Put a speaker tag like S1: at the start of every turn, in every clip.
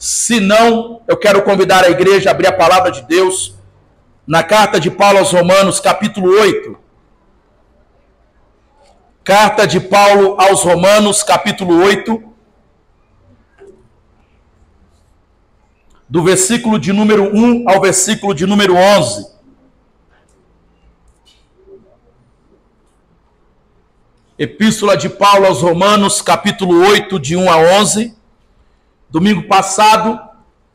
S1: Se não, eu quero convidar a igreja a abrir a palavra de Deus na carta de Paulo aos Romanos, capítulo 8. Carta de Paulo aos Romanos, capítulo 8, do versículo de número 1 ao versículo de número 11. Epístola de Paulo aos Romanos, capítulo 8, de 1 a 11. Domingo passado,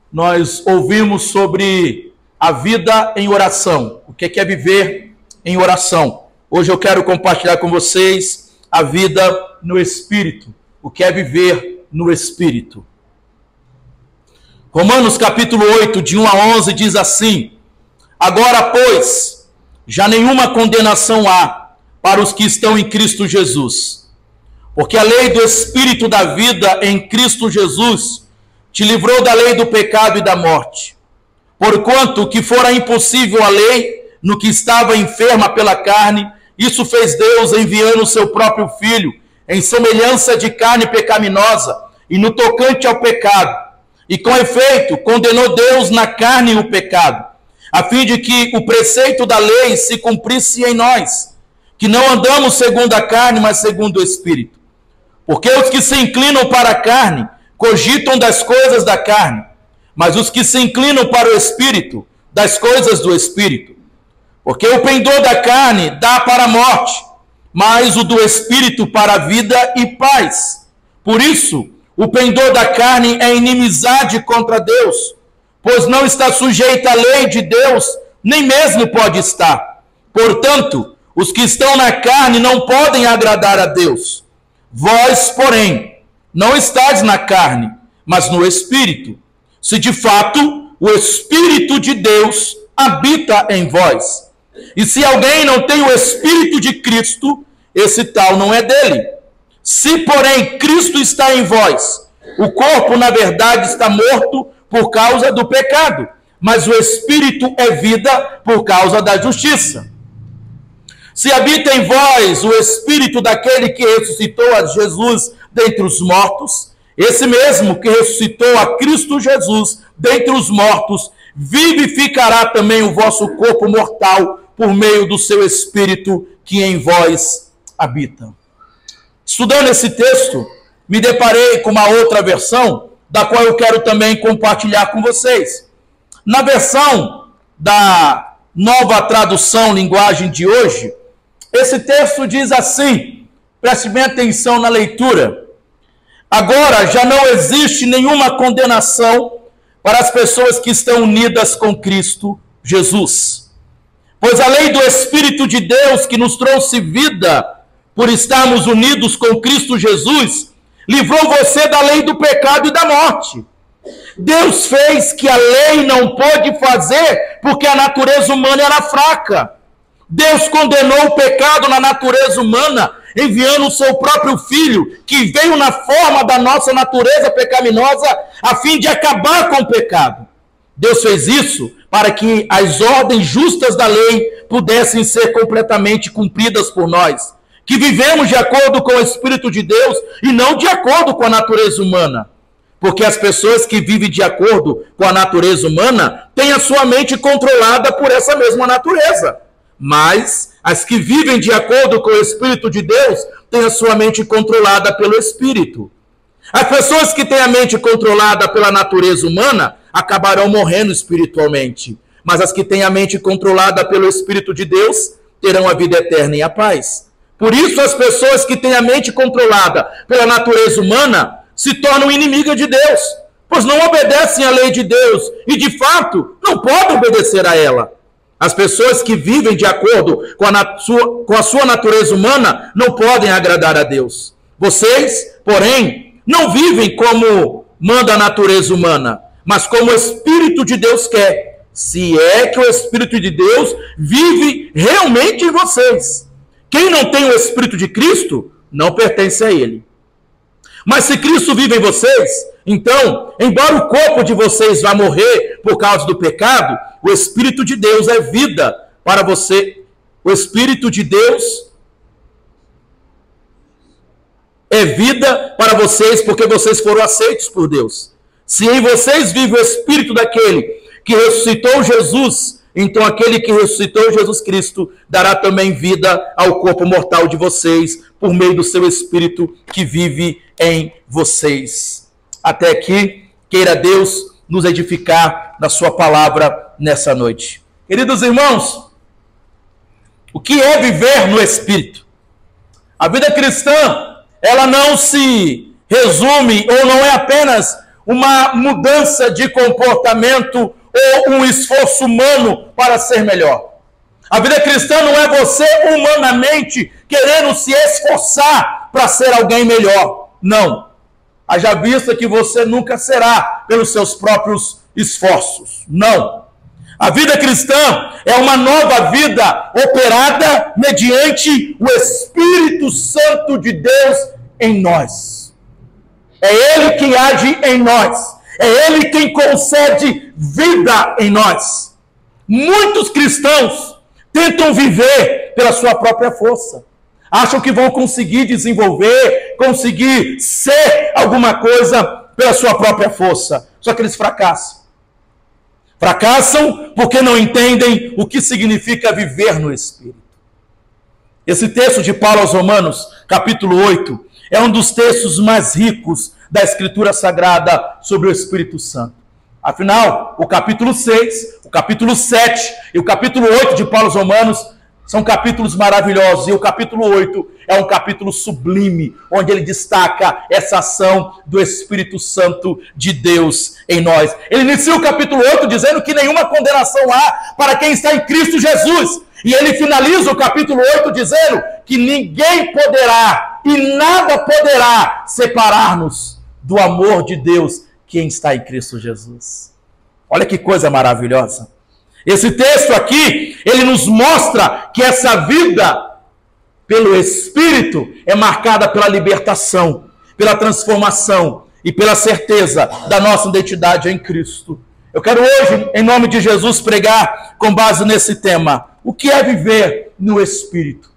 S1: nós ouvimos sobre a vida em oração. O que é viver em oração? Hoje eu quero compartilhar com vocês a vida no Espírito. O que é viver no Espírito? Romanos capítulo 8, de 1 a 11, diz assim: Agora, pois, já nenhuma condenação há para os que estão em Cristo Jesus. Porque a lei do Espírito da vida em Cristo Jesus te livrou da lei do pecado e da morte. Porquanto que fora impossível a lei no que estava enferma pela carne, isso fez Deus enviando o seu próprio Filho em semelhança de carne pecaminosa e no tocante ao pecado. E com efeito, condenou Deus na carne o pecado, a fim de que o preceito da lei se cumprisse em nós, que não andamos segundo a carne, mas segundo o Espírito. Porque os que se inclinam para a carne cogitam das coisas da carne, mas os que se inclinam para o Espírito, das coisas do Espírito. Porque o pendor da carne dá para a morte, mas o do Espírito para a vida e paz. Por isso, o pendor da carne é inimizade contra Deus, pois não está sujeita à lei de Deus, nem mesmo pode estar. Portanto, os que estão na carne não podem agradar a Deus. Vós, porém, não estáis na carne, mas no Espírito, se de fato o Espírito de Deus habita em vós. E se alguém não tem o Espírito de Cristo, esse tal não é dele. Se, porém, Cristo está em vós, o corpo, na verdade, está morto por causa do pecado, mas o Espírito é vida por causa da justiça. Se habita em vós o Espírito daquele que ressuscitou a Jesus dentre os mortos, esse mesmo que ressuscitou a Cristo Jesus dentre os mortos, vivificará também o vosso corpo mortal por meio do seu Espírito que em vós habita. Estudando esse texto, me deparei com uma outra versão, da qual eu quero também compartilhar com vocês. Na versão da Nova Tradução Linguagem de hoje, esse texto diz assim, preste bem atenção na leitura: Agora já não existe nenhuma condenação para as pessoas que estão unidas com Cristo Jesus. Pois a lei do Espírito de Deus que nos trouxe vida por estarmos unidos com Cristo Jesus, livrou você da lei do pecado e da morte. Deus fez que a lei não pôde fazer porque a natureza humana era fraca. Deus condenou o pecado na natureza humana, enviando o seu próprio Filho, que veio na forma da nossa natureza pecaminosa, a fim de acabar com o pecado. Deus fez isso para que as ordens justas da lei pudessem ser completamente cumpridas por nós, que vivemos de acordo com o Espírito de Deus e não de acordo com a natureza humana. Porque as pessoas que vivem de acordo com a natureza humana têm a sua mente controlada por essa mesma natureza. Mas as que vivem de acordo com o Espírito de Deus têm a sua mente controlada pelo Espírito. As pessoas que têm a mente controlada pela natureza humana acabarão morrendo espiritualmente. Mas as que têm a mente controlada pelo Espírito de Deus terão a vida eterna e a paz. Por isso as pessoas que têm a mente controlada pela natureza humana se tornam inimigas de Deus, pois não obedecem à lei de Deus e, de fato, não podem obedecer a ela. As pessoas que vivem de acordo com a sua natureza humana não podem agradar a Deus. Vocês, porém, não vivem como manda a natureza humana, mas como o Espírito de Deus quer, se é que o Espírito de Deus vive realmente em vocês. Quem não tem o Espírito de Cristo, não pertence a Ele. Mas se Cristo vive em vocês, então, embora o corpo de vocês vá morrer por causa do pecado, o Espírito de Deus é vida para você. O Espírito de Deus é vida para vocês, porque vocês foram aceitos por Deus. Se em vocês vive o Espírito daquele que ressuscitou Jesus, então aquele que ressuscitou Jesus Cristo dará também vida ao corpo mortal de vocês, por meio do seu Espírito que vive em vocês. Até aqui, queira Deus nos edificar na sua palavra nessa noite. Queridos irmãos, o que é viver no Espírito? A vida cristã, ela não se resume ou não é apenas uma mudança de comportamento ou um esforço humano para ser melhor. A vida cristã não é você humanamente querendo se esforçar para ser alguém melhor. Não. Haja vista que você nunca será pelos seus próprios esforços. Não. A vida cristã é uma nova vida operada mediante o Espírito Santo de Deus em nós. É Ele quem age em nós. É Ele quem concede vida em nós. Muitos cristãos tentam viver pela sua própria força. Acham que vão conseguir desenvolver, conseguir ser alguma coisa pela sua própria força. Só que eles fracassam. Fracassam porque não entendem o que significa viver no Espírito. Esse texto de Paulo aos Romanos, capítulo 8, é um dos textos mais ricos da Escritura Sagrada sobre o Espírito Santo. Afinal, o capítulo 6, o capítulo 7 e o capítulo 8 de Paulo aos Romanos são capítulos maravilhosos. E o capítulo 8 é um capítulo sublime, onde ele destaca essa ação do Espírito Santo de Deus em nós. Ele inicia o capítulo 8 dizendo que nenhuma condenação há para quem está em Cristo Jesus. E ele finaliza o capítulo 8 dizendo que ninguém poderá e nada poderá separar-nos do amor de Deus, quem está em Cristo Jesus. Olha que coisa maravilhosa. Esse texto aqui, ele nos mostra que essa vida pelo Espírito é marcada pela libertação, pela transformação e pela certeza da nossa identidade em Cristo. Eu quero hoje, em nome de Jesus, pregar com base nesse tema. O que é viver no Espírito?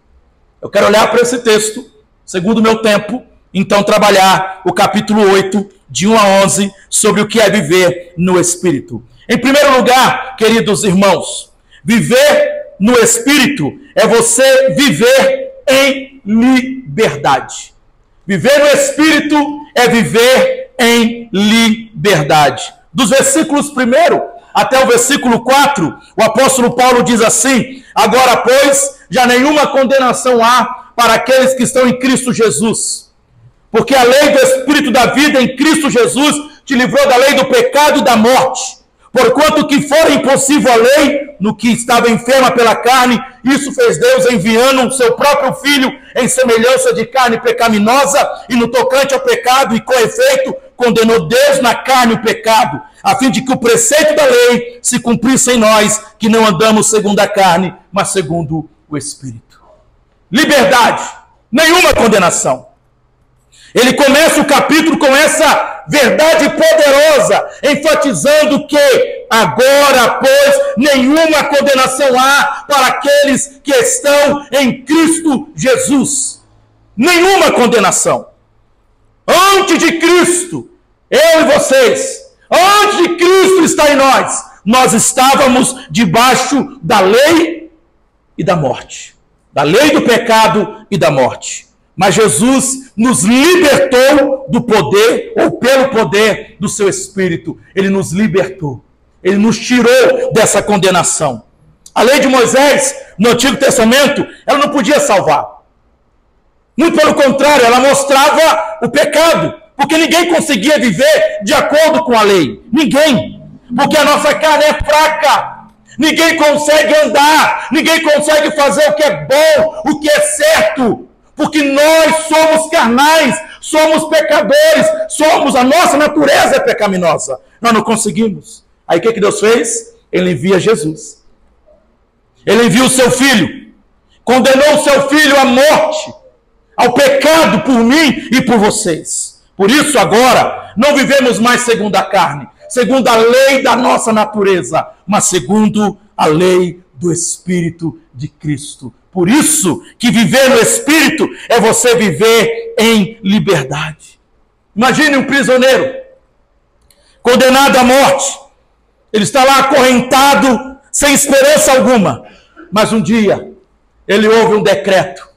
S1: Eu quero olhar para esse texto, segundo o meu tempo, então trabalhar o capítulo 8, de 1 a 11, sobre o que é viver no Espírito. Em primeiro lugar, queridos irmãos, viver no Espírito é você viver em liberdade. Viver no Espírito é viver em liberdade. Dos versículos 1 até o versículo 4, o apóstolo Paulo diz assim: agora, pois, já nenhuma condenação há para aqueles que estão em Cristo Jesus. Porque a lei do Espírito da vida em Cristo Jesus te livrou da lei do pecado e da morte. Porquanto que fora impossível a lei, no que estava enferma pela carne, isso fez Deus enviando o seu próprio Filho em semelhança de carne pecaminosa, e no tocante ao pecado, e com efeito, condenou Deus na carne o pecado, a fim de que o preceito da lei se cumprisse em nós, que não andamos segundo a carne, mas segundo o Espírito. Liberdade, nenhuma condenação. Ele começa o capítulo com essa verdade poderosa, enfatizando que agora, pois, nenhuma condenação há para aqueles que estão em Cristo Jesus. Nenhuma condenação. Antes de Cristo, eu e vocês, antes de Cristo estar em nós, nós estávamos debaixo da lei e da morte. Da lei do pecado e da morte. Mas Jesus nos libertou do poder, ou pelo poder do seu Espírito. Ele nos libertou. Ele nos tirou dessa condenação. A lei de Moisés, no Antigo Testamento, ela não podia salvar. Muito pelo contrário, ela mostrava o pecado. Porque ninguém conseguia viver de acordo com a lei. Ninguém. Porque a nossa carne é fraca. Ninguém consegue andar. Ninguém consegue fazer o que é bom, o que é certo. Porque nós somos carnais, somos pecadores, a nossa natureza é pecaminosa. Nós não conseguimos. Aí o que Deus fez? Ele envia Jesus. Ele envia o seu Filho. Condenou o seu Filho à morte, ao pecado por mim e por vocês. Por isso agora, não vivemos mais segundo a carne, segundo a lei da nossa natureza, mas segundo a lei do Espírito de Cristo. Por isso que viver no Espírito é você viver em liberdade. Imagine um prisioneiro condenado à morte. Ele está lá acorrentado, sem esperança alguma. Mas um dia, ele ouve um decreto.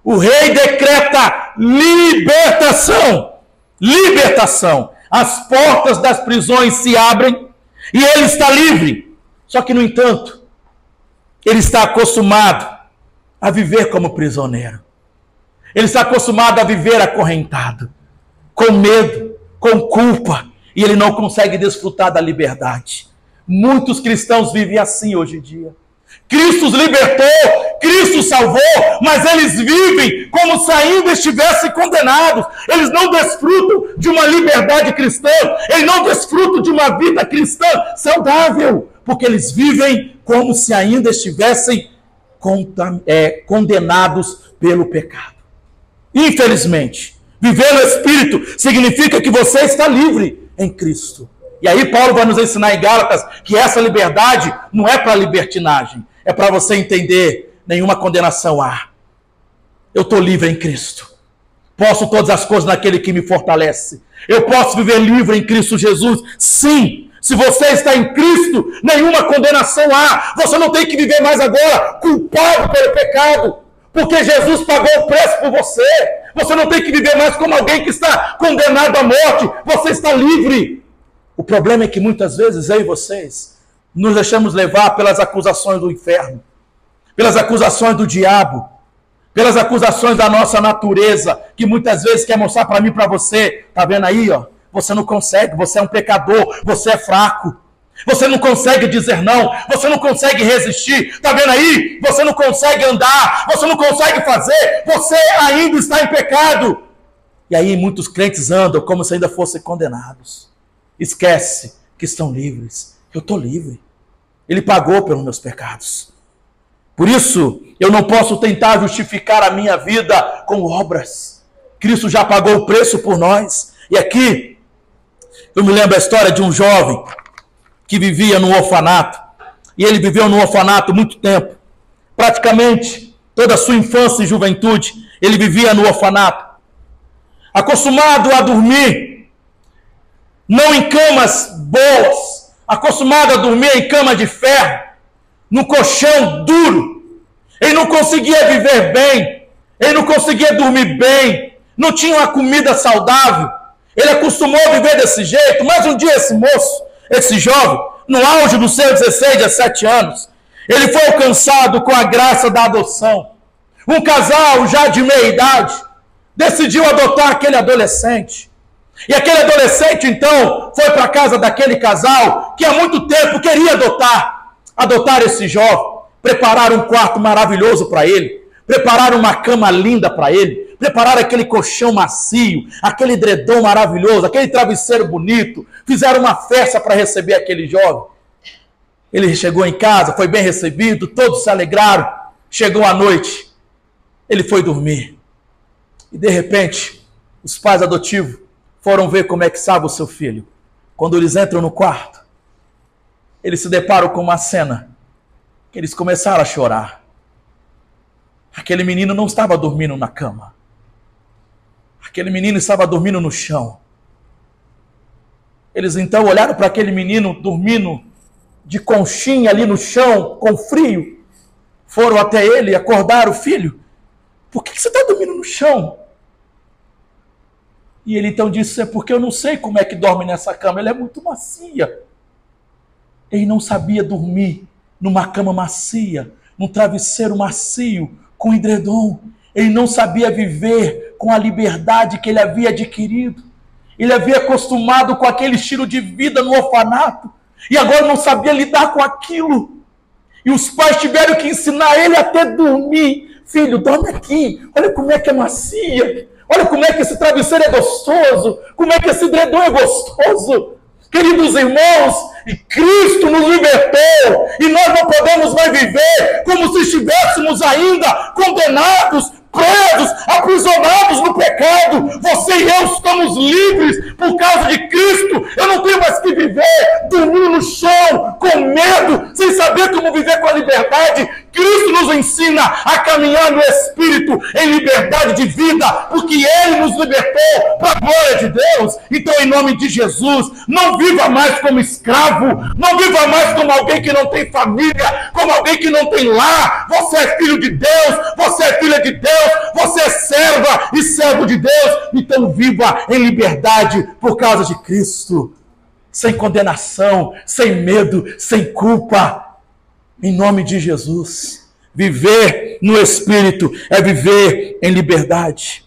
S1: O rei decreta libertação. Libertação. As portas das prisões se abrem e ele está livre. Só que, no entanto, ele está acostumado a viver como prisioneiro. Ele está acostumado a viver acorrentado, com medo, com culpa, e ele não consegue desfrutar da liberdade. Muitos cristãos vivem assim hoje em dia. Cristo os libertou, Cristo os salvou, mas eles vivem como se ainda estivessem condenados. Eles não desfrutam de uma liberdade cristã, eles não desfrutam de uma vida cristã saudável, porque eles vivem como se ainda estivessem condenados pelo pecado. Infelizmente, viver no Espírito significa que você está livre em Cristo. E aí Paulo vai nos ensinar em Gálatas que essa liberdade não é para libertinagem, é para você entender: nenhuma condenação há. Eu estou livre em Cristo. Posso todas as coisas naquele que me fortalece. Eu posso viver livre em Cristo Jesus. Sim, se você está em Cristo, nenhuma condenação há. Você não tem que viver mais agora culpado pelo pecado, porque Jesus pagou o preço por você. Você não tem que viver mais como alguém que está condenado à morte. Você está livre. O problema é que muitas vezes eu e vocês nos deixamos levar pelas acusações do inferno, pelas acusações do diabo, pelas acusações da nossa natureza, que muitas vezes quer mostrar para mim e para você: tá vendo aí, ó, você não consegue, você é um pecador, você é fraco, você não consegue dizer não, você não consegue resistir, tá vendo aí, você não consegue andar, você não consegue fazer, você ainda está em pecado. E aí muitos crentes andam como se ainda fossem condenados. Esquece que estão livres. Eu estou livre. Ele pagou pelos meus pecados. Por isso, eu não posso tentar justificar a minha vida com obras. Cristo já pagou o preço por nós. E aqui, eu me lembro a história de um jovem que vivia num orfanato. E ele viveu num orfanato muito tempo. Praticamente toda a sua infância e juventude, ele vivia no orfanato. Acostumado a dormir não em camas boas, acostumado a dormir em cama de ferro, no colchão duro. Ele não conseguia viver bem, ele não conseguia dormir bem, não tinha uma comida saudável. Ele acostumou a viver desse jeito, mas um dia esse moço, esse jovem, no auge dos seus 16, 17 anos, ele foi alcançado com a graça da adoção. Um casal já de meia idade decidiu adotar aquele adolescente. E aquele adolescente, então, foi para a casa daquele casal que há muito tempo queria adotar esse jovem, preparar um quarto maravilhoso para ele, preparar uma cama linda para ele, preparar aquele colchão macio, aquele edredom maravilhoso, aquele travesseiro bonito, fizeram uma festa para receber aquele jovem. Ele chegou em casa, foi bem recebido, todos se alegraram. Chegou a noite, ele foi dormir. E de repente, os pais adotivos foram ver como é que estava o seu filho. Quando eles entram no quarto, eles se deparam com uma cena que eles começaram a chorar. Aquele menino não estava dormindo na cama. Aquele menino estava dormindo no chão. Eles então olharam para aquele menino dormindo de conchinha ali no chão, com frio. Foram até ele e acordaram: filho, por que você está dormindo no chão? E ele então disse: é porque eu não sei como é que dorme nessa cama, ela é muito macia. Ele não sabia dormir numa cama macia, num travesseiro macio, com edredom. Ele não sabia viver com a liberdade que ele havia adquirido. Ele havia acostumado com aquele estilo de vida no orfanato, e agora não sabia lidar com aquilo. E os pais tiveram que ensinar ele até dormir. Filho, dorme aqui, olha como é que é macia. Olha como é que esse travesseiro é gostoso, como é que esse edredom é gostoso. Queridos irmãos, e Cristo nos libertou, e nós não podemos mais viver como se estivéssemos ainda condenados, presos, aprisionados no pecado. Você e eu estamos livres por causa de Cristo. Eu não tenho mais que viver dormindo no chão, com medo, sem saber como viver com a liberdade. Cristo nos ensina a caminhar no Espírito, em liberdade de vida, porque Ele nos libertou para a glória de Deus. Então, em nome de Jesus, não viva mais como escravo, não viva mais como alguém que não tem família, como alguém que não tem lar. Você é filho de Deus, você é filha de Deus, você é serva e servo de Deus. Então, viva em liberdade por causa de Cristo, sem condenação, sem medo, sem culpa. Em nome de Jesus, viver no Espírito é viver em liberdade.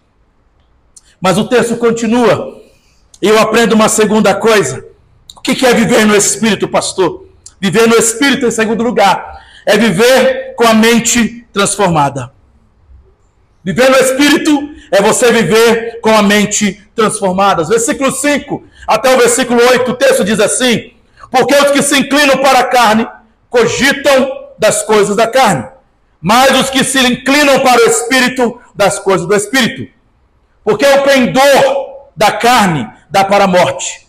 S1: Mas o texto continua, e eu aprendo uma segunda coisa. O que é viver no Espírito, pastor? Viver no Espírito, em segundo lugar, é viver com a mente transformada. Viver no Espírito é você viver com a mente transformada. Versículo 5 até o versículo 8, o texto diz assim: porque os que se inclinam para a carne cogitam das coisas da carne, mas os que se inclinam para o Espírito, das coisas do Espírito. Porque o pendor da carne dá para a morte,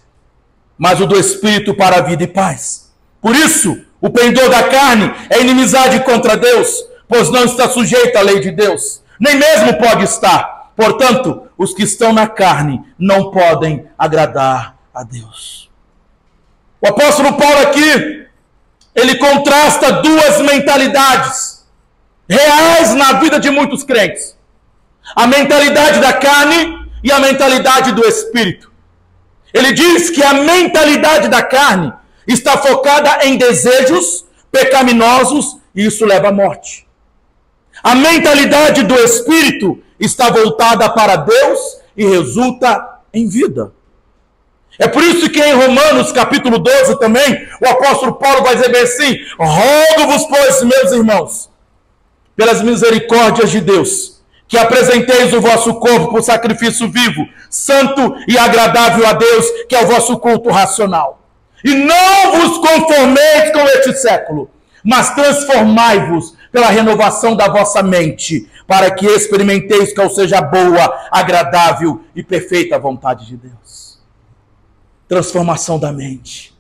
S1: mas o do Espírito para a vida e paz. Por isso, o pendor da carne é inimizade contra Deus, pois não está sujeito à lei de Deus, nem mesmo pode estar. Portanto, os que estão na carne não podem agradar a Deus. O apóstolo Paulo aqui, ele contrasta duas mentalidades reais na vida de muitos crentes: a mentalidade da carne e a mentalidade do Espírito. Ele diz que a mentalidade da carne está focada em desejos pecaminosos e isso leva à morte. A mentalidade do Espírito está voltada para Deus e resulta em vida. É por isso que em Romanos capítulo 12 também, o apóstolo Paulo vai dizer bem assim: rogo-vos, pois, meus irmãos, pelas misericórdias de Deus, que apresenteis o vosso corpo por sacrifício vivo, santo e agradável a Deus, que é o vosso culto racional. E não vos conformeis com este século, mas transformai-vos pela renovação da vossa mente, para que experimenteis qual seja a boa, agradável e perfeita vontade de Deus. Transformação da mente.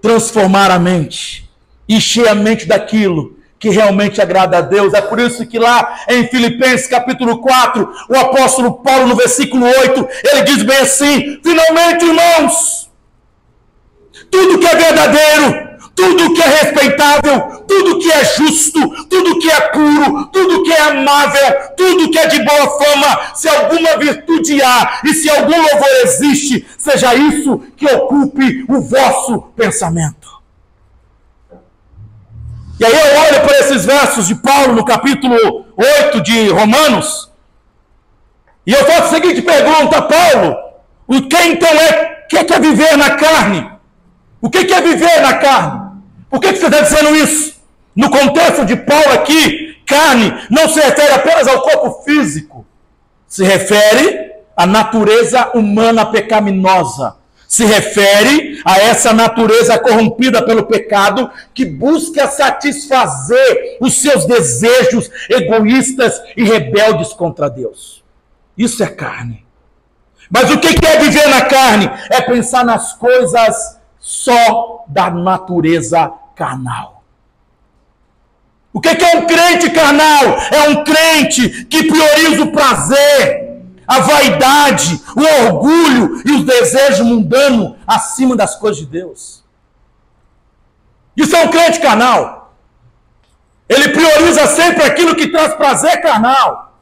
S1: Transformar a mente. Encher a mente daquilo que realmente agrada a Deus. É por isso que lá em Filipenses capítulo 4, o apóstolo Paulo no versículo 8, ele diz bem assim: finalmente, irmãos, tudo que é verdadeiro, tudo que é respeitável, tudo que é justo, tudo que é puro, tudo que é amável, tudo que é de boa fama, se alguma virtude há e se algum louvor existe, seja isso que ocupe o vosso pensamento. E aí eu olho para esses versos de Paulo no capítulo 8 de Romanos e eu faço a seguinte pergunta: Paulo, o que então que é viver na carne? O que é viver na carne? Por que você está dizendo isso? No contexto de Paulo aqui, carne não se refere apenas ao corpo físico. Se refere à natureza humana pecaminosa. Se refere a essa natureza corrompida pelo pecado que busca satisfazer os seus desejos egoístas e rebeldes contra Deus. Isso é carne. Mas o que é viver na carne? É pensar nas coisas só da natureza carnal. O que é um crente carnal? É um crente que prioriza o prazer, a vaidade, o orgulho e os desejos mundanos acima das coisas de Deus. Isso é um crente carnal. Ele prioriza sempre aquilo que traz prazer carnal.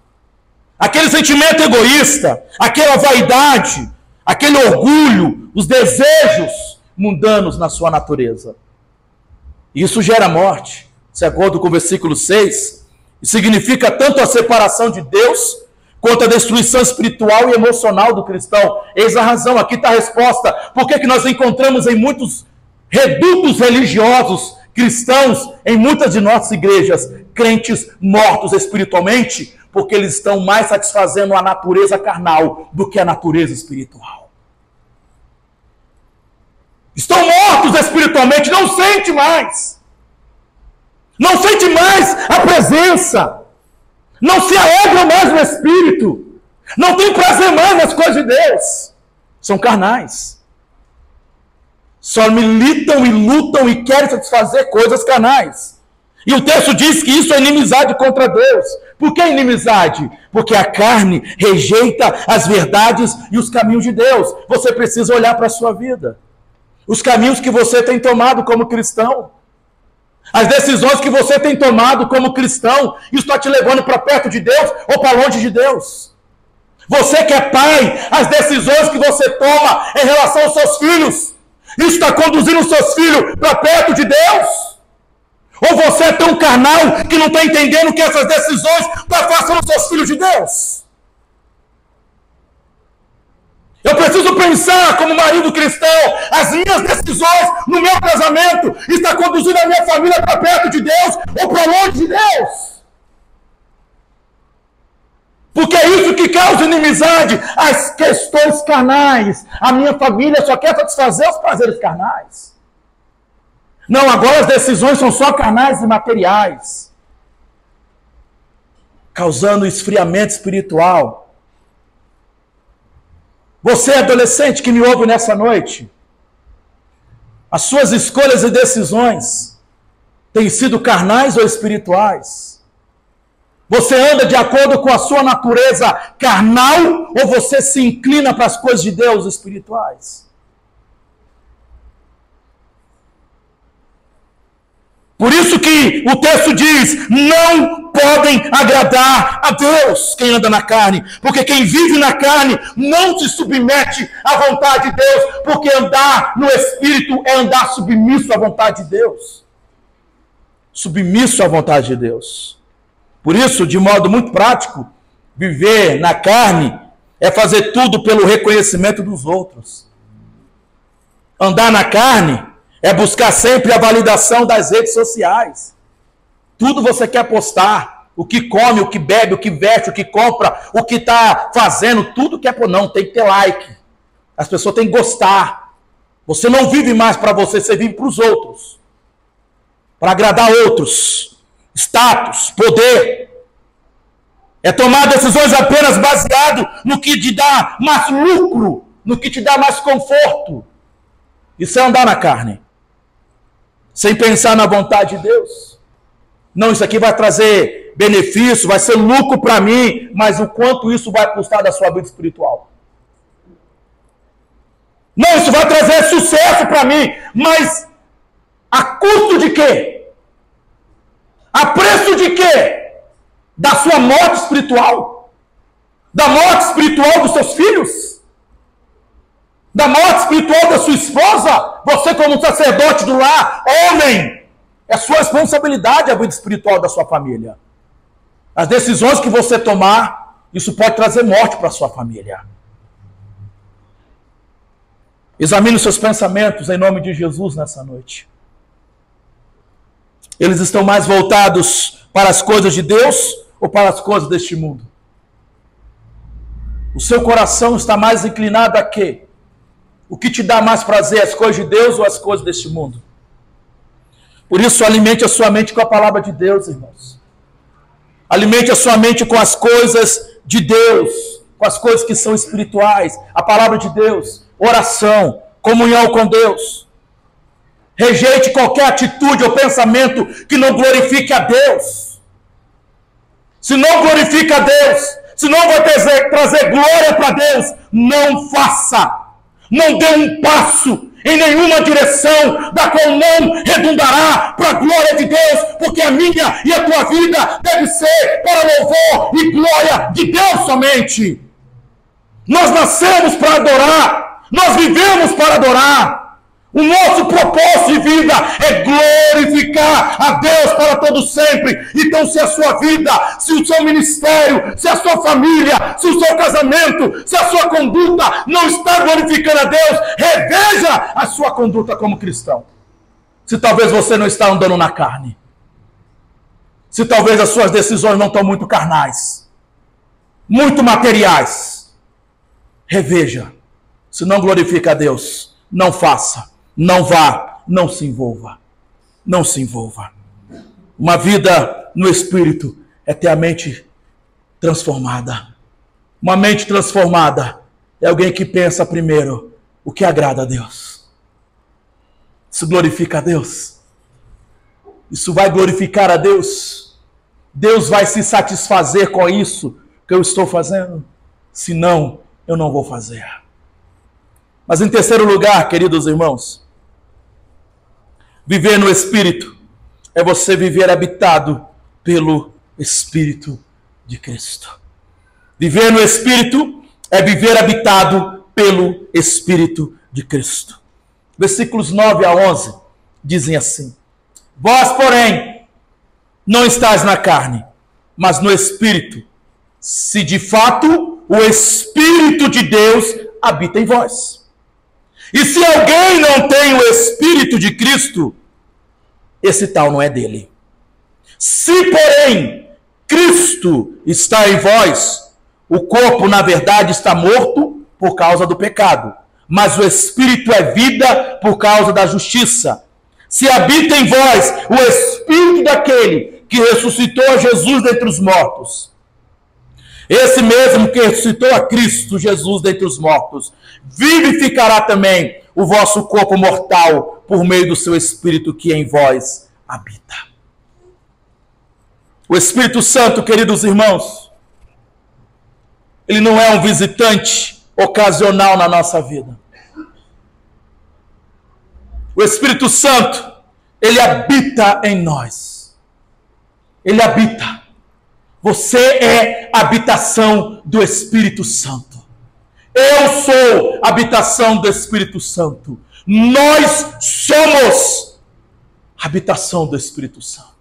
S1: Aquele sentimento egoísta, aquela vaidade, aquele orgulho, os desejos mundanos na sua natureza. Isso gera morte, de acordo com o versículo 6, e significa tanto a separação de Deus, quanto a destruição espiritual e emocional do cristão. Eis a razão, aqui está a resposta. Por que nós encontramos em muitos redutos religiosos cristãos, em muitas de nossas igrejas, crentes mortos espiritualmente? Porque eles estão mais satisfazendo a natureza carnal do que a natureza espiritual. Estão mortos espiritualmente, não sente mais. Não sente mais a presença. Não se alegram mais no Espírito. Não tem prazer mais nas coisas de Deus. São carnais. Só militam e lutam e querem satisfazer coisas carnais. E o texto diz que isso é inimizade contra Deus. Por que inimizade? Porque a carne rejeita as verdades e os caminhos de Deus. Você precisa olhar para a sua vida. Os caminhos que você tem tomado como cristão. As decisões que você tem tomado como cristão. Isso está te levando para perto de Deus ou para longe de Deus. Você que é pai, as decisões que você toma em relação aos seus filhos. Isso está conduzindo os seus filhos para perto de Deus? Ou você é tão carnal que não está entendendo que essas decisões estão afastando os seus filhos de Deus? Eu preciso pensar como marido cristão, as minhas decisões no meu casamento estão conduzindo a minha família para perto de Deus ou para longe de Deus? Porque é isso que causa inimizade, as questões carnais. A minha família só quer satisfazer os prazeres carnais. Não, agora as decisões são só carnais e materiais, causando esfriamento espiritual. Você, adolescente que me ouve nessa noite, as suas escolhas e decisões têm sido carnais ou espirituais? Você anda de acordo com a sua natureza carnal ou você se inclina para as coisas de Deus espirituais? Por isso que o texto diz, não podem agradar a Deus quem anda na carne, porque quem vive na carne não se submete à vontade de Deus, porque andar no Espírito é andar submisso à vontade de Deus. Submisso à vontade de Deus. Por isso, de modo muito prático, viver na carne é fazer tudo pelo reconhecimento dos outros. Andar na carne é buscar sempre a validação das redes sociais. Tudo você quer postar. O que come, o que bebe, o que veste, o que compra, o que está fazendo, tudo quer pôr. Não, tem que ter like. As pessoas têm que gostar. Você não vive mais para você, você vive para os outros. Para agradar outros. Status, poder. É tomar decisões apenas baseado no que te dá mais lucro, no que te dá mais conforto. Isso é andar na carne. Sem pensar na vontade de Deus. Não, isso aqui vai trazer benefício, vai ser lucro para mim, mas o quanto isso vai custar da sua vida espiritual? Não, isso vai trazer sucesso para mim, mas a custo de quê? A preço de quê? Da sua morte espiritual? Da morte espiritual dos seus filhos? Da morte espiritual da sua esposa? Você como sacerdote do lar, homem, é sua responsabilidade a vida espiritual da sua família. As decisões que você tomar, isso pode trazer morte para a sua família. Examine os seus pensamentos em nome de Jesus nessa noite. Eles estão mais voltados para as coisas de Deus ou para as coisas deste mundo? O seu coração está mais inclinado a quê? O que te dá mais prazer, as coisas de Deus ou as coisas deste mundo? Por isso, alimente a sua mente com a palavra de Deus, irmãos. Alimente a sua mente com as coisas de Deus, com as coisas que são espirituais, a palavra de Deus, oração, comunhão com Deus. Rejeite qualquer atitude ou pensamento que não glorifique a Deus. Se não glorifica a Deus, se não vai trazer glória para Deus, não faça. Não dê um passo em nenhuma direção da qual não redundará para a glória de Deus, porque a minha e a tua vida deve ser para louvor e glória de Deus somente. Nós nascemos para adorar, nós vivemos para adorar. O nosso propósito de vida é glorificar a Deus para todo sempre. Então, se a sua vida, se o seu ministério, se a sua família, se o seu casamento, se a sua conduta não está glorificando a Deus, reveja a sua conduta como cristão. Se talvez você não está andando na carne. Se talvez as suas decisões não estão muito carnais, muito materiais. Reveja. Se não glorifica a Deus, não faça. Não vá, não se envolva. Não se envolva. Uma vida no Espírito é ter a mente transformada. Uma mente transformada é alguém que pensa primeiro o que agrada a Deus. Isso glorifica a Deus. Isso vai glorificar a Deus? Deus vai se satisfazer com isso que eu estou fazendo? Se não, eu não vou fazer. Mas em terceiro lugar, queridos irmãos, viver no Espírito é você viver habitado pelo Espírito de Cristo. Viver no Espírito é viver habitado pelo Espírito de Cristo. Versículos 9 a 11 dizem assim: Vós, porém, não estáis na carne, mas no Espírito, se de fato o Espírito de Deus habita em vós. E se alguém não tem o Espírito de Cristo, esse tal não é dele. Se, porém, Cristo está em vós, o corpo, na verdade, está morto por causa do pecado, mas o Espírito é vida por causa da justiça. Se habita em vós o Espírito daquele que ressuscitou a Jesus dentre os mortos, esse mesmo que ressuscitou a Cristo Jesus dentre os mortos, vivificará também o vosso corpo mortal por meio do seu Espírito que em vós habita. O Espírito Santo, queridos irmãos, ele não é um visitante ocasional na nossa vida. O Espírito Santo, ele habita em nós. Ele habita. Você é habitação do Espírito Santo. Eu sou habitação do Espírito Santo. Nós somos habitação do Espírito Santo.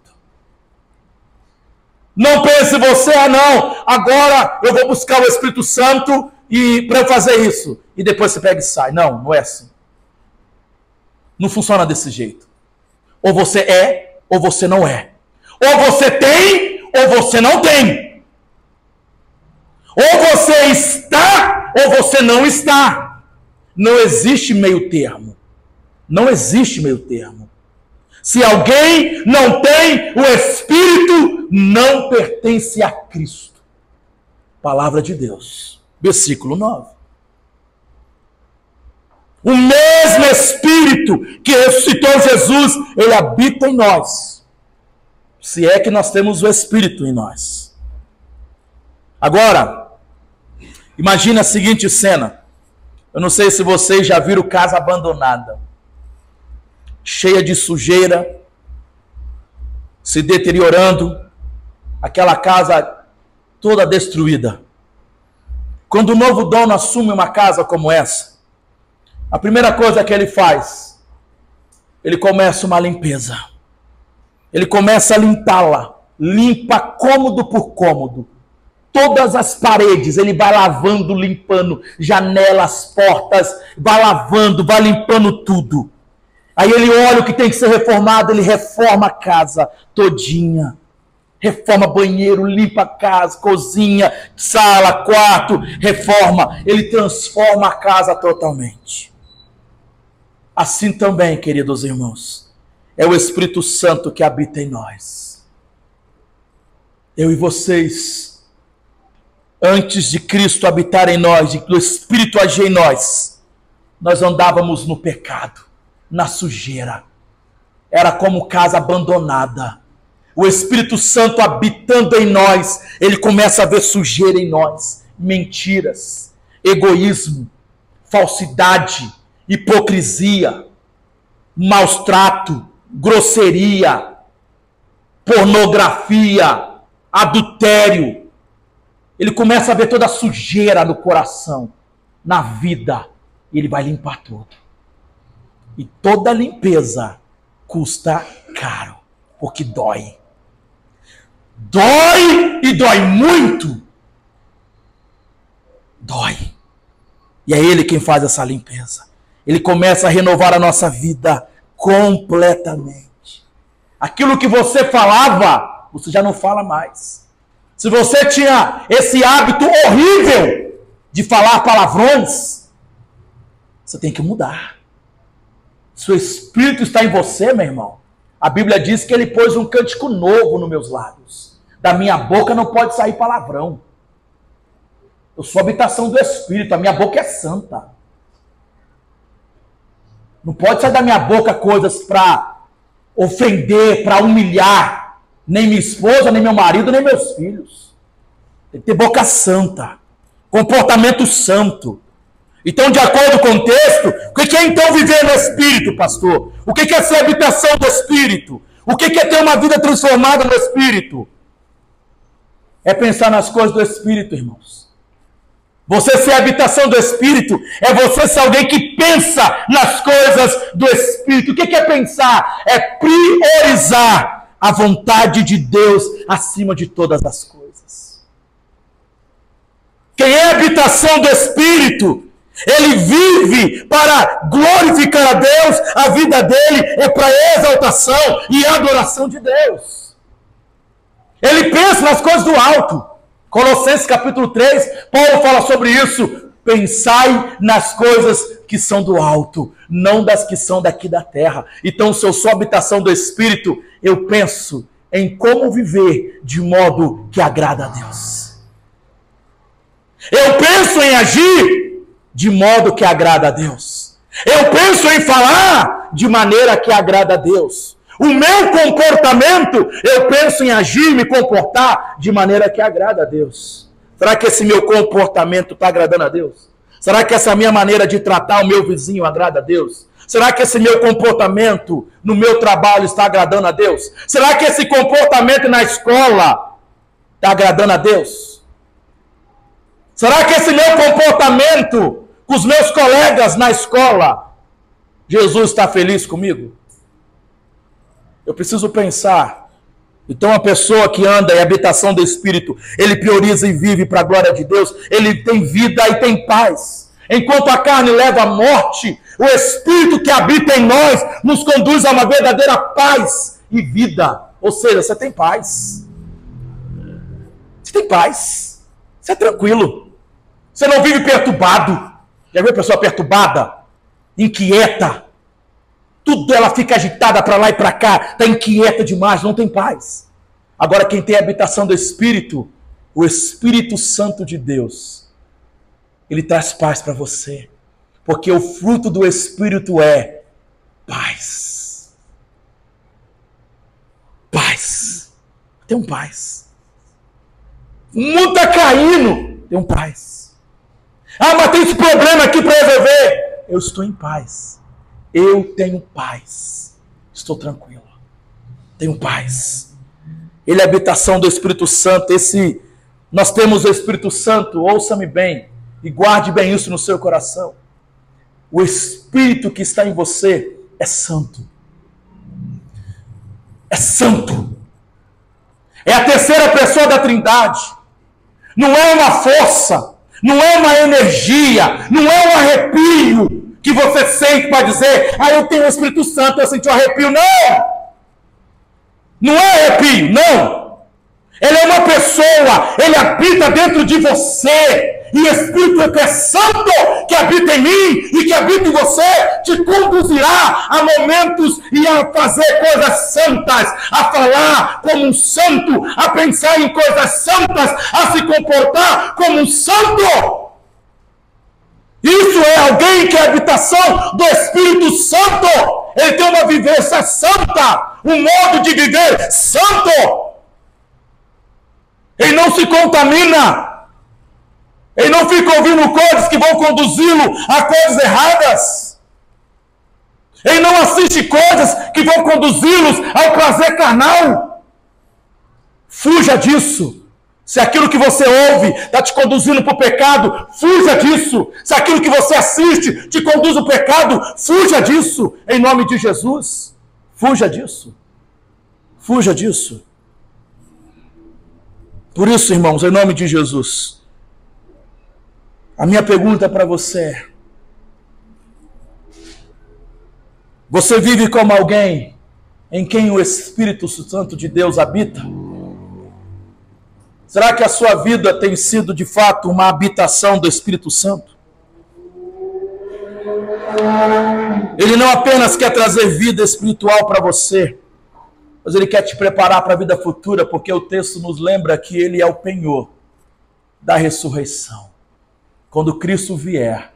S1: Não pense você, não, agora eu vou buscar o Espírito Santo e para eu fazer isso. E depois você pega e sai. Não, não é assim. Não funciona desse jeito. Ou você é, ou você não é. Ou você tem, ou você não tem. Ou você está, ou você não está. Não existe meio termo. Não existe meio termo. Se alguém não tem o Espírito, não pertence a Cristo. Palavra de Deus. Versículo 9. O mesmo Espírito que ressuscitou Jesus, ele habita em nós. Se é que nós temos o Espírito em nós. Agora, imagine a seguinte cena. Eu não sei se vocês já viram casa abandonada, cheia de sujeira, se deteriorando, aquela casa toda destruída. Quando o novo dono assume uma casa como essa, a primeira coisa que ele faz, ele começa uma limpeza. Ele começa a limpá-la, limpa cômodo por cômodo. Todas as paredes, ele vai lavando, limpando, janelas, portas, vai lavando, vai limpando tudo. Aí ele olha o que tem que ser reformado, ele reforma a casa todinha. Reforma banheiro, limpa a casa, cozinha, sala, quarto, reforma. Ele transforma a casa totalmente. Assim também, queridos irmãos, é o Espírito Santo que habita em nós. Eu e vocês, antes de Cristo habitar em nós, do Espírito agir em nós andávamos no pecado, na sujeira. Era como casa abandonada. O Espírito Santo habitando em nós, ele começa a ver sujeira em nós, mentiras, egoísmo, falsidade, hipocrisia, maus trato, grosseria, pornografia, adultério. Ele começa a ver toda a sujeira no coração, na vida, e ele vai limpar tudo. E toda limpeza custa caro, porque dói. Dói e dói muito. Dói. E é ele quem faz essa limpeza. Ele começa a renovar a nossa vida completamente. Aquilo que você falava, você já não fala mais. Se você tinha esse hábito horrível de falar palavrões, você tem que mudar. Se o Espírito está em você, meu irmão, a Bíblia diz que ele pôs um cântico novo nos meus lábios. Da minha boca não pode sair palavrão. Eu sou habitação do Espírito, a minha boca é santa. Não pode sair da minha boca coisas para ofender, para humilhar nem minha esposa, nem meu marido, nem meus filhos. Tem que ter boca santa, comportamento santo. Então, de acordo com o texto, o que é então viver no Espírito, pastor? O que é ser habitação do Espírito? O que é ter uma vida transformada no Espírito? É pensar nas coisas do Espírito, irmãos. Você ser a habitação do Espírito é você ser alguém que pensa nas coisas do Espírito. O que é pensar? É priorizar a vontade de Deus acima de todas as coisas. Quem é a habitação do Espírito, ele vive para glorificar a Deus, a vida dele é para exaltação e adoração de Deus. Ele pensa nas coisas do alto. Colossenses capítulo 3, Paulo fala sobre isso. Pensai nas coisas que são do alto, não das que são daqui da terra. Então, se eu sou habitação do Espírito, eu penso em como viver de modo que agrada a Deus. Eu penso em agir de modo que agrada a Deus. Eu penso em falar de maneira que agrada a Deus. O meu comportamento, eu penso em agir, me comportar de maneira que agrada a Deus. Será que esse meu comportamento está agradando a Deus? Será que essa minha maneira de tratar o meu vizinho agrada a Deus? Será que esse meu comportamento no meu trabalho está agradando a Deus? Será que esse comportamento na escola está agradando a Deus? Será que esse meu comportamento com os meus colegas na escola, Jesus está feliz comigo? Eu preciso pensar. Então, a pessoa que anda em habitação do Espírito, ele prioriza e vive para a glória de Deus, ele tem vida e tem paz. Enquanto a carne leva à morte, o Espírito que habita em nós nos conduz a uma verdadeira paz e vida. Ou seja, você tem paz. Você tem paz. Você é tranquilo. Você não vive perturbado. Já viu a pessoa perturbada? Inquieta. Tudo ela fica agitada para lá e para cá, está inquieta demais, não tem paz. Agora quem tem a habitação do Espírito, o Espírito Santo de Deus, ele traz paz para você. Porque o fruto do Espírito é paz. Paz. Tem um paz. O mundo está caindo, tem um paz. Ah, mas tem esse problema aqui para resolver. Eu estou em paz. Eu tenho paz. Estou tranquilo. Tenho paz. Ele é a habitação do Espírito Santo. Nós temos o Espírito Santo, ouça-me bem, e guarde bem isso no seu coração. O Espírito que está em você é santo. É santo. É a terceira pessoa da Trindade. Não é uma força, não é uma energia, não é um arrepio que você sente para dizer, eu tenho o Espírito Santo, eu senti um arrepio. Não! Não é arrepio, não. Ele é uma pessoa, ele habita dentro de você. E o Espírito que é santo, que habita em mim e que habita em você, te conduzirá a momentos e a fazer coisas santas, a falar como um santo, a pensar em coisas santas, a se comportar como um santo. Isso é alguém que é a habitação do Espírito Santo. Ele tem uma vivência santa, um modo de viver santo. Ele não se contamina. Ele não fica ouvindo coisas que vão conduzi-lo a coisas erradas. Ele não assiste coisas que vão conduzi-los ao prazer carnal. Fuja disso. Se aquilo que você ouve está te conduzindo para o pecado, fuja disso. Se aquilo que você assiste te conduz ao pecado, fuja disso. Em nome de Jesus. Fuja disso. Fuja disso. Por isso, irmãos, em nome de Jesus, a minha pergunta para você é: você vive como alguém em quem o Espírito Santo de Deus habita? Será que a sua vida tem sido de fato uma habitação do Espírito Santo? Ele não apenas quer trazer vida espiritual para você, mas ele quer te preparar para a vida futura, porque o texto nos lembra que ele é o penhor da ressurreição. Quando Cristo vier,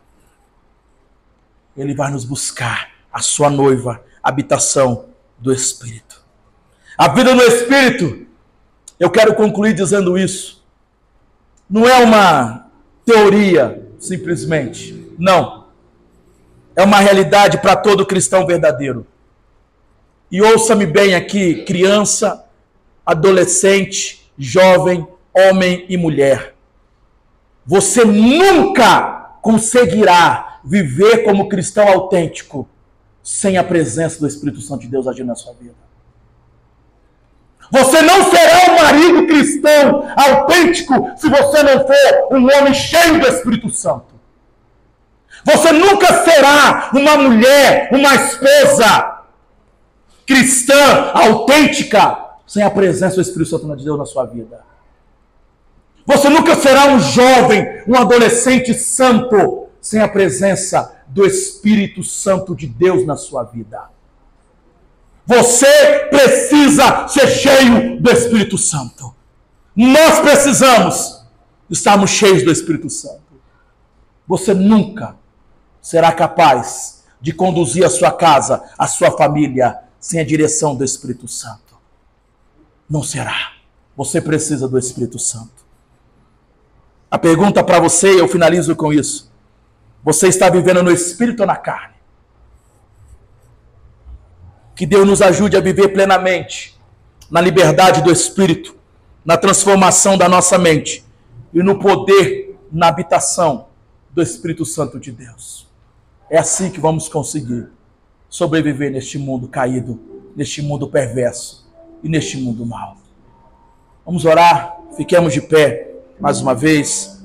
S1: ele vai nos buscar, a sua noiva, habitação do Espírito. A vida no Espírito, eu quero concluir dizendo isso, não é uma teoria, simplesmente. Não. É uma realidade para todo cristão verdadeiro. E ouça-me bem aqui, criança, adolescente, jovem, homem e mulher. Você nunca conseguirá viver como cristão autêntico sem a presença do Espírito Santo de Deus agindo na sua vida. Você não será um marido cristão autêntico se você não for um homem cheio do Espírito Santo. Você nunca será uma mulher, uma esposa cristã autêntica sem a presença do Espírito Santo de Deus na sua vida. Você nunca será um jovem, um adolescente santo sem a presença do Espírito Santo de Deus na sua vida. Você precisa ser cheio do Espírito Santo. Nós precisamos estarmos cheios do Espírito Santo. Você nunca será capaz de conduzir a sua casa, a sua família, sem a direção do Espírito Santo. Não será. Você precisa do Espírito Santo. A pergunta para você, e eu finalizo com isso. Você está vivendo no Espírito ou na carne? Que Deus nos ajude a viver plenamente na liberdade do Espírito, na transformação da nossa mente e no poder, na habitação do Espírito Santo de Deus. É assim que vamos conseguir sobreviver neste mundo caído, neste mundo perverso e neste mundo mau. Vamos orar, fiquemos de pé mais uma vez.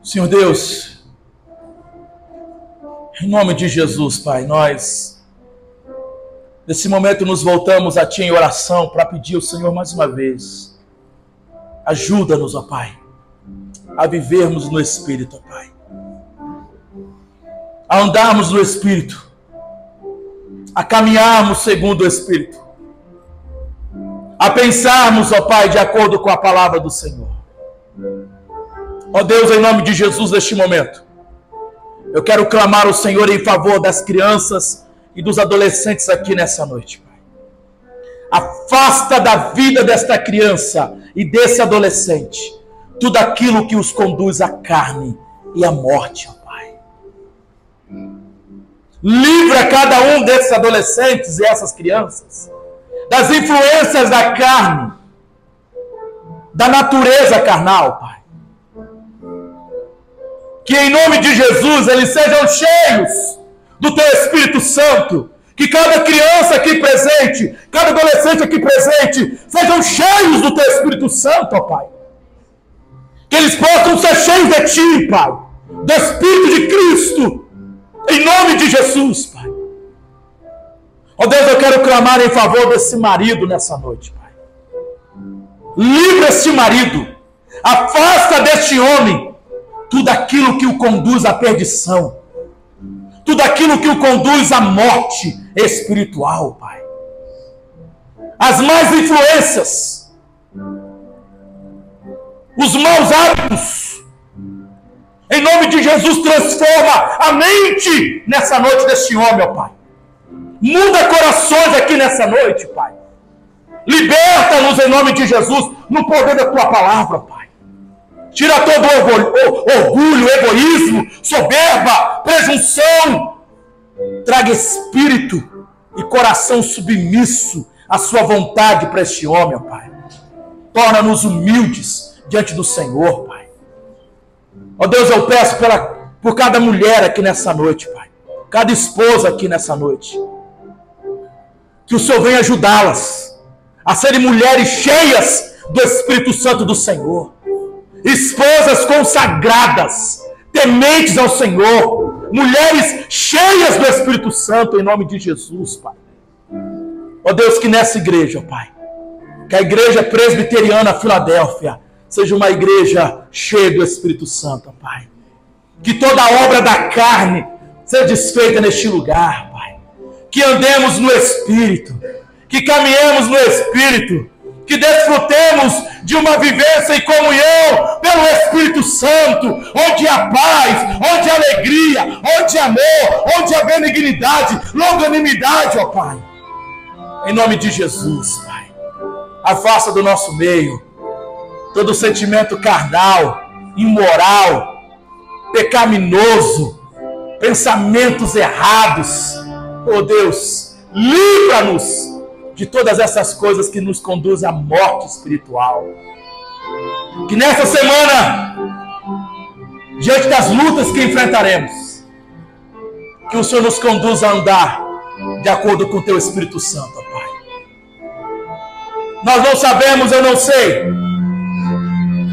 S1: Senhor Deus, em nome de Jesus, Pai, nós, nesse momento, nos voltamos a Ti em oração para pedir ao Senhor mais uma vez. Ajuda-nos, ó Pai, a vivermos no Espírito, ó Pai. A andarmos no Espírito, a caminharmos segundo o Espírito, a pensarmos, ó Pai, de acordo com a palavra do Senhor. Ó Deus, em nome de Jesus, neste momento, eu quero clamar ao Senhor em favor das crianças e dos adolescentes aqui nessa noite, Pai. Afasta da vida desta criança e desse adolescente tudo aquilo que os conduz à carne e à morte, ó Pai. Livra cada um desses adolescentes e essas crianças das influências da carne, da natureza carnal, Pai. Que em nome de Jesus eles sejam cheios do Teu Espírito Santo. Que cada criança aqui presente, cada adolescente aqui presente, sejam cheios do Teu Espírito Santo, ó Pai. Que eles possam ser cheios de Ti, Pai. Do Espírito de Cristo. Em nome de Jesus, Pai. Ó Deus, eu quero clamar em favor desse marido nessa noite, Pai. Livra este marido. Afasta deste homem tudo aquilo que o conduz à perdição, tudo aquilo que o conduz à morte espiritual, Pai. As más influências, os maus hábitos, em nome de Jesus, transforma a mente nessa noite deste homem, ó Pai. Muda corações aqui nessa noite, Pai. Liberta-nos em nome de Jesus, no poder da Tua palavra, Pai. Tira todo orgulho, egoísmo, soberba, presunção. Traga espírito e coração submisso à Sua vontade para este homem, ó Pai. Torna-nos humildes diante do Senhor, Pai. Ó Deus, eu peço por cada mulher aqui nessa noite, Pai. Cada esposa aqui nessa noite. Que o Senhor venha ajudá-las a serem mulheres cheias do Espírito Santo do Senhor. Esposas consagradas, tementes ao Senhor, mulheres cheias do Espírito Santo, em nome de Jesus, Pai. Ó Deus, que nessa igreja, Pai, que a igreja presbiteriana Filadélfia seja uma igreja cheia do Espírito Santo, Pai. Que toda obra da carne seja desfeita neste lugar, Pai. que andemos no Espírito, que caminhemos no Espírito, que desfrutemos de uma vivência e comunhão pelo Espírito Santo, onde há paz, onde há alegria, onde há amor, onde há benignidade, longanimidade, ó Pai. Em nome de Jesus, Pai, afasta do nosso meio todo sentimento carnal, imoral, pecaminoso, pensamentos errados. Oh Deus, livra-nos de todas essas coisas que nos conduzem à morte espiritual. Que nessa semana, diante das lutas que enfrentaremos, que o Senhor nos conduza a andar de acordo com o Teu Espírito Santo, ó Pai. Nós não sabemos, eu não sei,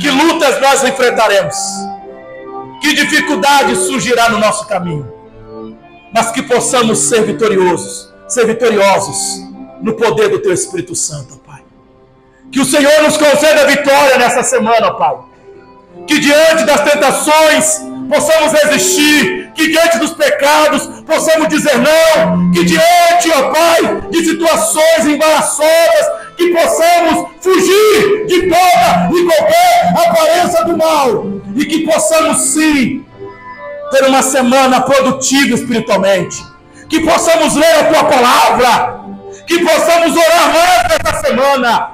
S1: que lutas nós enfrentaremos, que dificuldade surgirá no nosso caminho, mas que possamos ser vitoriosos no poder do Teu Espírito Santo, ó Pai. Que o Senhor nos conceda vitória nessa semana, ó Pai. Que diante das tentações possamos resistir, que diante dos pecados possamos dizer não, que diante, ó Pai, de situações embaraçosas, que possamos fugir de toda e qualquer aparência do mal, e que possamos sim ter uma semana produtiva espiritualmente, que possamos ler a Tua palavra, que possamos orar mais nessa semana,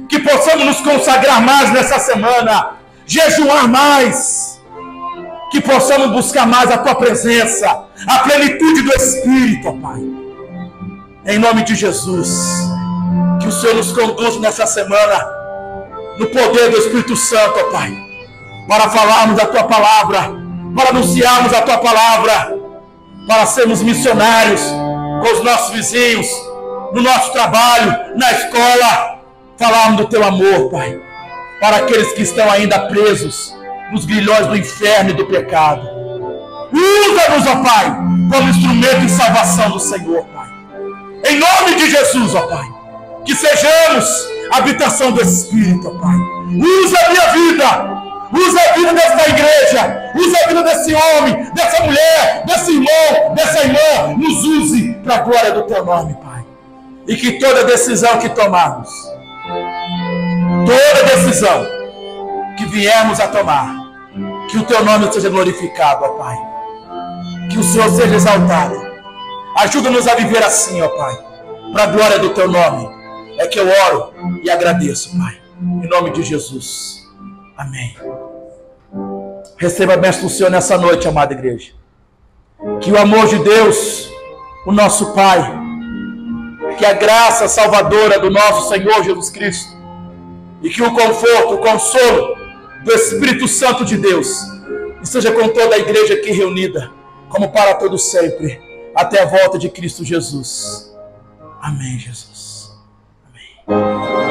S1: que possamos nos consagrar mais nessa semana, jejuar mais, que possamos buscar mais a Tua presença, a plenitude do Espírito, ó Pai. Em nome de Jesus, que o Senhor nos conduza nessa semana no poder do Espírito Santo, ó Pai, para falarmos a Tua palavra, para anunciarmos a Tua palavra, para sermos missionários com os nossos vizinhos, no nosso trabalho, na escola, falarmos do Teu amor, Pai, para aqueles que estão ainda presos nos grilhões do inferno e do pecado. Usa-nos, ó Pai, como instrumento de salvação do Senhor, Pai. Em nome de Jesus, ó Pai, que sejamos a habitação do Espírito, ó Pai. Usa a minha vida, usa a vida desta igreja, usa a vida desse homem, dessa mulher, desse irmão, dessa irmã, nos use para a glória do Teu nome, Pai. E que toda decisão que tomarmos, toda decisão que viermos a tomar, que o Teu nome seja glorificado, ó Pai. Que o Senhor seja exaltado. Ajuda-nos a viver assim, ó Pai, para a glória do Teu nome. É que eu oro e agradeço, Pai. Em nome de Jesus. Amém. Receba a bênção do Senhor nessa noite, amada igreja. Que o amor de Deus, o nosso Pai, que a graça salvadora do nosso Senhor Jesus Cristo, e que o conforto, o consolo do Espírito Santo de Deus esteja com toda a igreja aqui reunida, como para todo sempre, até a volta de Cristo Jesus. Amém, Jesus. Amém.